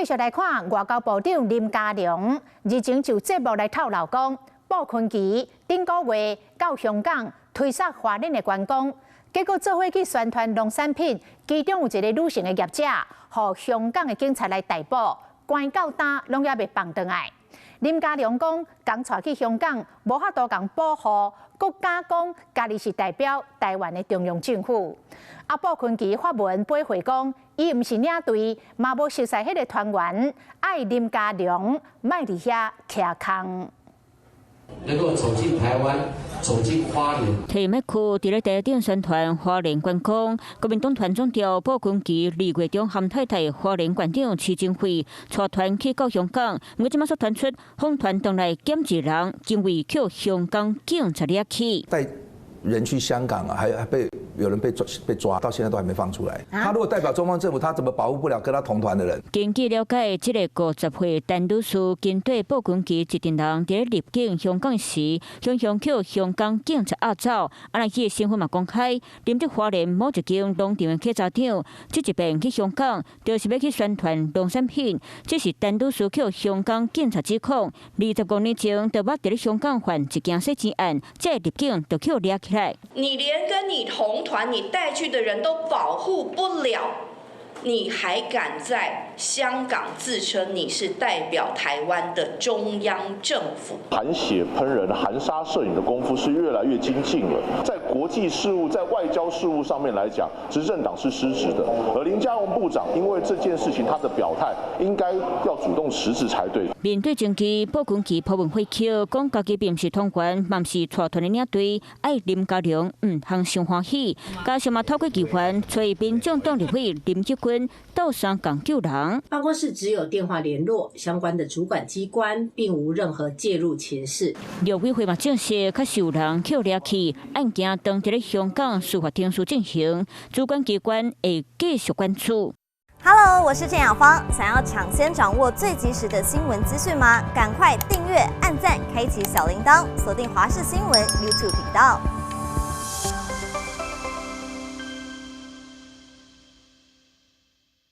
继续来看外交部长林佳龙日前就节目来透露讲，布昆奇顶个月到香港推杀华人的员工，结果做伙去宣传农产品，其中有一个女性的业者，互香港的警察来逮捕，关到单拢也未放倒来。林佳龙讲，刚带去香港，无法度共保护，国家讲家己是代表台湾的中央政府。布昆奇发文回回讲，伊毋是领队，嘛无熟悉迄个团员，爱林佳龙莫伫遐徛空。能够走进台湾，走进花莲。提麦区伫咧第一场宣传花莲观光，国民党团总召布昆奇2月中含太太花莲县长徐正惠带团去到香港，不过即马所传出访团回来检治人，竟为叫香港警察掠去。带人去香港啊，还有人被抓，到现在都还没放出来。他如果代表中方政府，他怎么保护不了跟他同团的人？根据了解，这个50岁陈女士跟对布昆奇一群人伫入境香港时，向叫香港警察押走，那伊的身份嘛公开。临伫花莲某一间农场的客家场，这一遍去香港，就是要去宣传农产品。这是陈女士叫香港警察指控，25年前就捌伫咧香港犯一件洗钱案，这入境就叫掠起来。你连跟你同团你带去的人都保护不了，你还敢在香港自称你是代表台湾的中央政府？含血喷人、含沙射影的功夫是越来越精进了。在国际事务、在外交事务上面来讲，执政党是失职的。而林佳龙部长因为这件事情，他的表态应该要主动辞职才对。面对证据，布昆奇破文回扣，讲家己并不是团员，嘛不是带团的领队，爱林佳龙通伤欢喜，加上嘛透过机关，催民众党立委林吉君到上港救人。办公室只有电话联络，相关的主管机关并无任何介入情势。陆委会嘛证实，确实有人扣掠去，案件当伫咧香港司法庭处进行，主管机关会继续关注。Hello， 我是郑雅芳。想要抢先掌握最及时的新闻资讯吗？赶快订阅、按赞、开启小铃铛，锁定华视新闻 YouTube 频道。